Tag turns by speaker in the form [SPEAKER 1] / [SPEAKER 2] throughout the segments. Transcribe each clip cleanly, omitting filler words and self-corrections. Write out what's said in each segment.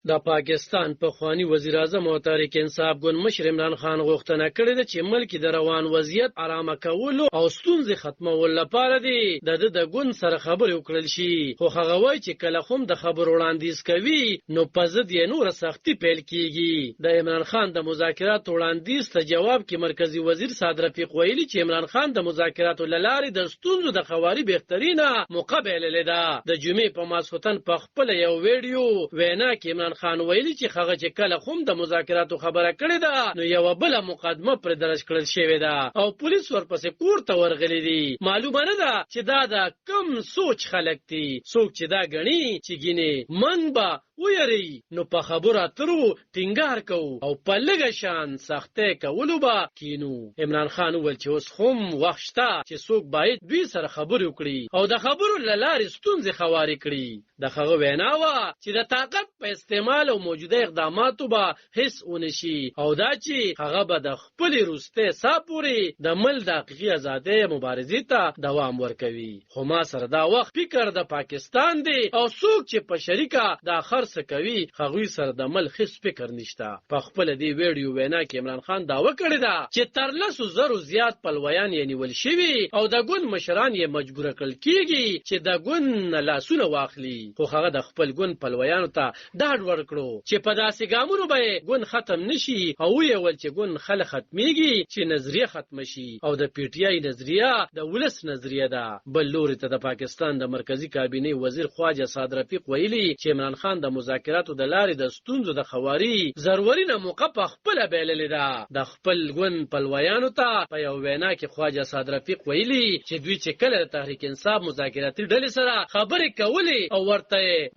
[SPEAKER 1] د پاکستان پخوانی وزیر اعظم او تحریک انصاف ګوند مشر عمران خان غوښتنه کړې ده چې ملک د روان وضعیت آرامه کولو او ستونزې ختمولو لپاره دی د ګوند سره خبرې وکړل شي، خو هغه وایي چې کله هم د خبرو وړاندیز کوي نو په ضد یې نوره سختي پیل کیږي. د عمران خان د مذاکراتو وړاندیز ته جواب کې مرکزی وزیر سعد رفیق ویلي چې عمران خان د مذاکراتو له لارې د ستونزو د خواري بهترینه موقع بللې ده. د جمعې په ماسخوتن په خپل یو ویډیو وینا کې عمران خان ویلي چې هغه چې کله هم د مذاکراتو خبره کړې ده نو یو بل مقدمه پر درج کړل شوې ده او پولیس ورپسې کور ته ورغلي دي. معلومه نه ده چې دا د کم سوچ خلک دي، څوک چې دا غني چې ګینه من به ویری نو په خبره اترو ټینګار کو او په لږه شان سختۍ کولو به کینو. عمران خان ول چې اوس هم وخت شته چې څوک باید دوی سره خبرې وکړي او د خبرو له لارې ستونزې خوارې کړي. د هغه وینا وه چې د طاقت په استعمال او موجوده اقداماتو به هیڅ ونشي او دا چې هغه به د خپلې وروستۍ ساه پورې د ملک د حقیقي ازادۍ مبارزې ته دوام ورکوي. خو ما سره دا وخت فکر د پاکستان دی او څوک چې په شریکه د آخر څه کوي هغوی سره د ملک هیڅ فکر نشته. په خپله دې ویډیو وینا کې عمران خان دعوه کړې ده چې تر 100,000 زیات پلویان یې نیول شوي او د ګوند مشران یې مجبوره کړل کېږي چې د ګوند نه لاسونه واخلي. خو هغه د خپل ګوند پلویانو ته ډاډ ورکړو چې په داسې ګامونو به یې ګوند ختم نشي او ویې ویل چې ګوند خله ختمیږي چې نظریه ختمه شي او د پی ټی آی نظریه د ولس نظریه ده. بل لوري ته د پاکستان د مرکزی کابینې وزیر خواجه سعد رفیق ویلي چې عمران خان د مذاکراتو د لارې د ستونزو د خواري ضروري موقع په خپله بایللې ده. د خپل ګوند پلویانو ته په یو وینا کې خواجه سعد رفیق ویلي چې دوی چې کله د تحریک انصاف مذاکراتي ډلې سره خبرې کولې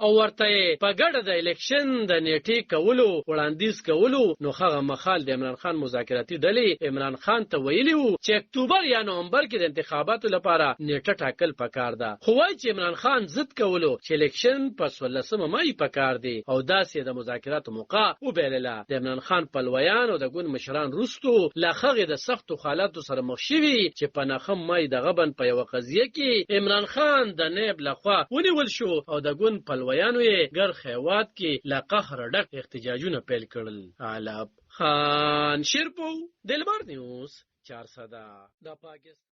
[SPEAKER 1] او ورته په ګډه د الیکشن د نیټې کولو وړاندیز کولو نو هغه مخال د عمران خان مذاکراتي ډلې عمران خان ته ویلي وو چې اکتوبر یا نومبر کې د انتخاباتو لپاره نیټه ټاکل پکار ده. خو وایي چې عمران خان ضد کولو چې الیکشن په 16 مای پکار دی او داسې د مذاکراتو موقع وبایلله. د عمران خان پلویان او د ګوند مشران وروستو له هغې د سختو حالاتو سره مخ شوي چې په نهم مای د غبن په یوه قضیه کې عمران خان د نیب لخوا ونیول شو او د ګوند پلویانو یې ګرخ هیواد کې له قهره ډک احتجاجونه پیل کړل. علب خان شیرپو دلبر نیوز 400 د پاکستان